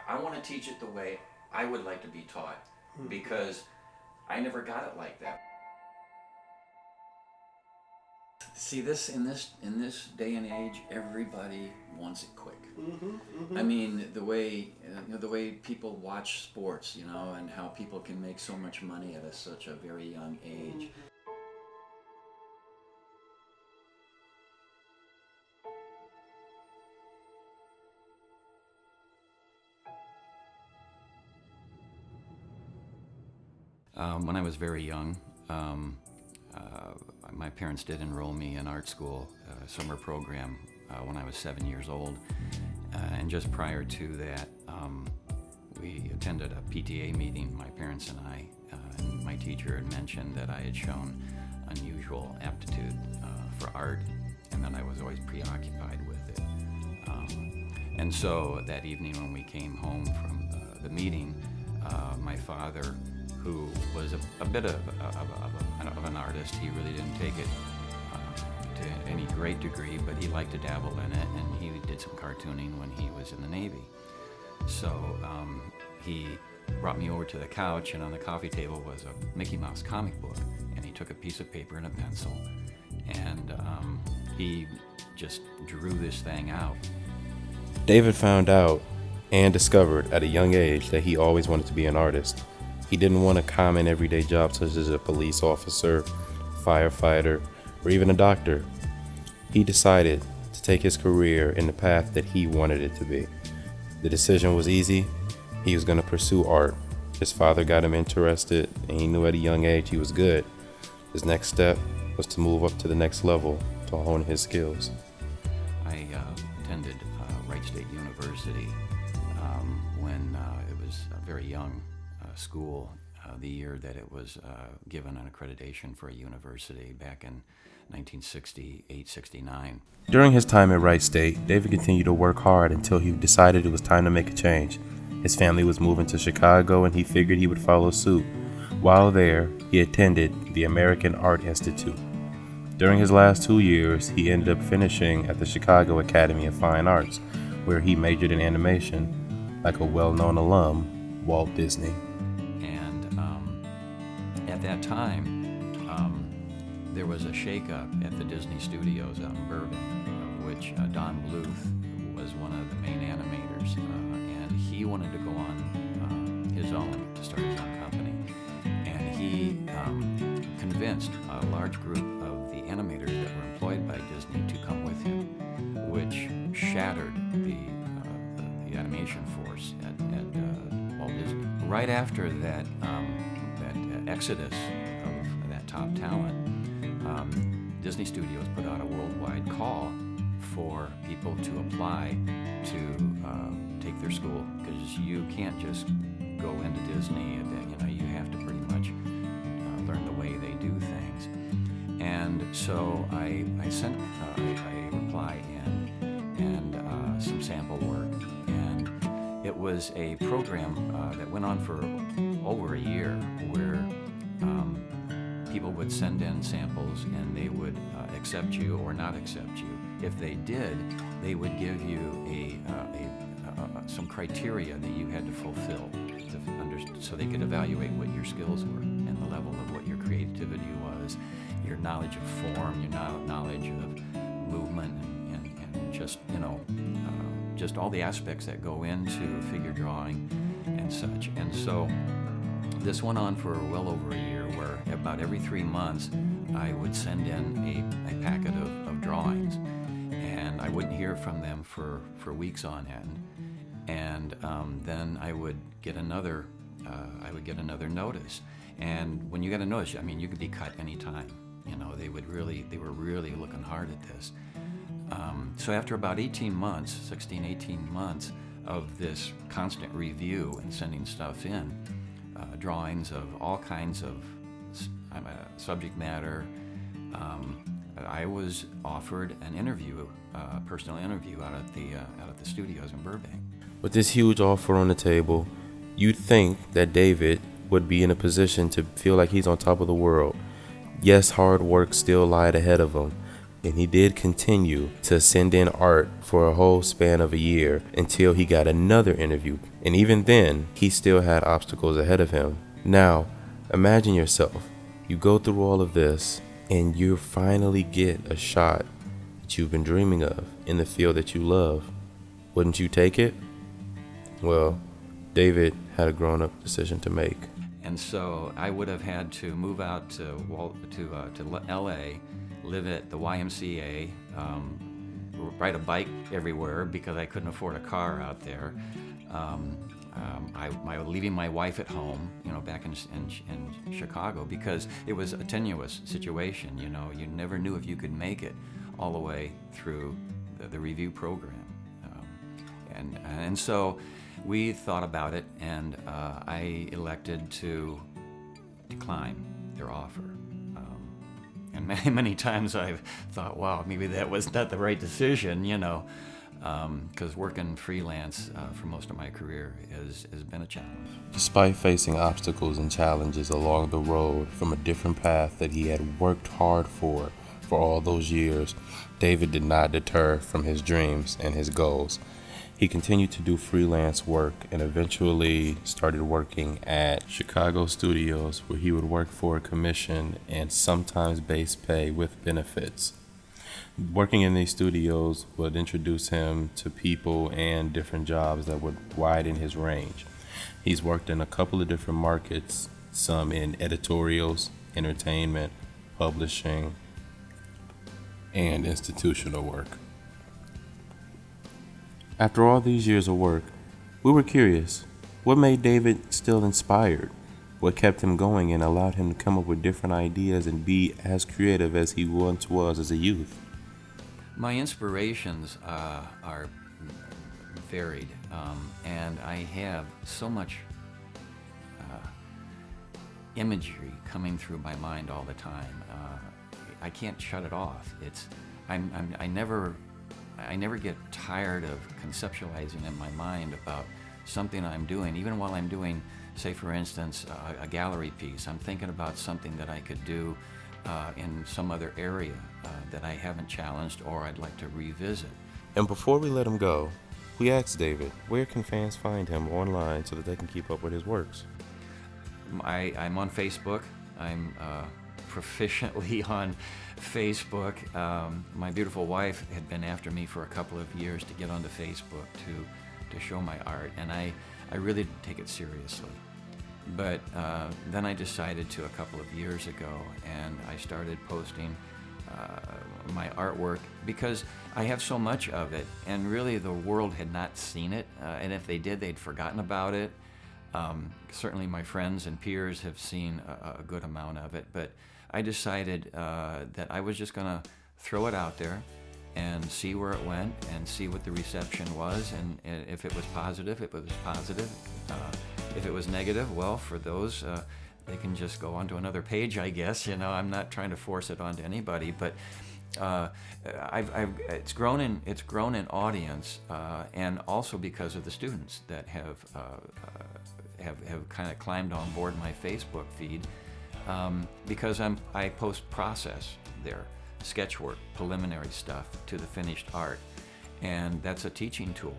I want to teach it the way I would like to be taught, because I never got it like that. See, this in this day and age, everybody wants it quick. I mean, the way the way people watch sports, and how people can make so much money at such a very young age. When I was very young, my parents did enroll me in art school, summer program, when I was 7 years old. And just prior to that, we attended a PTA meeting, my parents and I, and my teacher had mentioned that I had shown unusual aptitude for art, and that I was always preoccupied with it. And so that evening when we came home from the meeting, my father, who was a bit of an artist, he really didn't take it to any great degree, but he liked to dabble in it, and he did some cartooning when he was in the Navy. So he brought me over to the couch, and on the coffee table was a Mickey Mouse comic book, and he took a piece of paper and a pencil, and he just drew this thing out. David found out and discovered at a young age that he always wanted to be an artist. He didn't want a common everyday job such as a police officer, firefighter, or even a doctor. He decided to take his career in the path that he wanted it to be. The decision was easy. He was going to pursue art. His father got him interested, and he knew at a young age he was good. His next step was to move up to the next level to hone his skills. I attended Wright State University when it was a very young school, the year that it was given an accreditation for a university back in 1968-69. During his time at Wright State, David continued to work hard until he decided it was time to make a change. His family was moving to Chicago, and he figured he would follow suit. While there, he attended the American Art Institute. During his last 2 years, he ended up finishing at the Chicago Academy of Fine Arts, where he majored in animation, like a well-known alum, Walt Disney. At that time, there was a shakeup at the Disney Studios out in Burbank, of which Don Bluth was one of the main animators, and he wanted to go on his own, to start his own company. And he convinced a large group of the animators that were employed by Disney to come with him, which shattered the animation force at Walt Disney. Right after that exodus of that top talent, Disney Studios put out a worldwide call for people to apply to take their school, because you can't just go into Disney. You have to pretty much learn the way they do things. And so I sent a reply in and some sample work, and it was a program that went on for over a year, where people would send in samples, and they would accept you or not accept you. If they did, they would give you some criteria that you had to fulfill so they could evaluate what your skills were and the level of what your creativity was, your knowledge of form, your knowledge of movement, and just all the aspects that go into figure drawing and such. And so this went on for well over a year, where about every 3 months I would send in a packet of drawings, and I wouldn't hear from them for weeks on end. And then I would get another notice. And when you get a notice, you could be cut anytime. They were really looking hard at this. So after about 16, 18 months of this constant review and sending stuff in, drawings of all kinds of subject matter, I was offered an interview, a personal interview out at the studios in Burbank. With this huge offer on the table, you'd think that David would be in a position to feel like he's on top of the world. Yes, hard work still lied ahead of him, And he did continue to send in art for a whole span of a year until he got another interview. And even then, he still had obstacles ahead of him. Now, imagine yourself. You go through all of this and you finally get a shot that you've been dreaming of in the field that you love. Wouldn't you take it? Well, David had a grown-up decision to make. And so I would have had to move out to L.A., live at the YMCA, ride a bike everywhere because I couldn't afford a car out there. Leaving my wife at home, back in Chicago, because it was a tenuous situation. You never knew if you could make it all the way through the review program. And so we thought about it, and I elected to decline their offer. And many times I've thought, wow, maybe that was not the right decision, because working freelance for most of my career has been a challenge. Despite facing obstacles and challenges along the road from a different path that he had worked hard for all those years, David did not deter from his dreams and his goals. He continued to do freelance work and eventually started working at Chicago studios, where he would work for a commission and sometimes base pay with benefits. Working in these studios would introduce him to people and different jobs that would widen his range. He's worked in a couple of different markets, some in editorials, entertainment, publishing, and institutional work. After all these years of work, we were curious. What made David still inspired? What kept him going and allowed him to come up with different ideas and be as creative as he once was as a youth? My inspirations are varied, and I have so much imagery coming through my mind all the time. I can't shut it off. I never get tired of conceptualizing in my mind about something I'm doing. Even while I'm doing, say for instance, a gallery piece, I'm thinking about something that I could do in some other area that I haven't challenged or I'd like to revisit. And before we let him go, we asked David, where can fans find him online so that they can keep up with his works? I'm on Facebook. I'm proficiently on Facebook. My beautiful wife had been after me for a couple of years to get onto Facebook to show my art, and I really didn't take it seriously. But then I decided to a couple of years ago, and I started posting my artwork because I have so much of it, and really the world had not seen it, and if they did, they'd forgotten about it. Certainly my friends and peers have seen a good amount of it, but I decided that I was just going to throw it out there and see where it went and see what the reception was, and if it was positive, it was positive. If it was negative, well, for those, they can just go onto another page, I guess. I'm not trying to force it onto anybody, but it's grown in audience, and also because of the students that have kind of climbed on board my Facebook feed, because I post process there, sketch work, preliminary stuff to the finished art, and that's a teaching tool.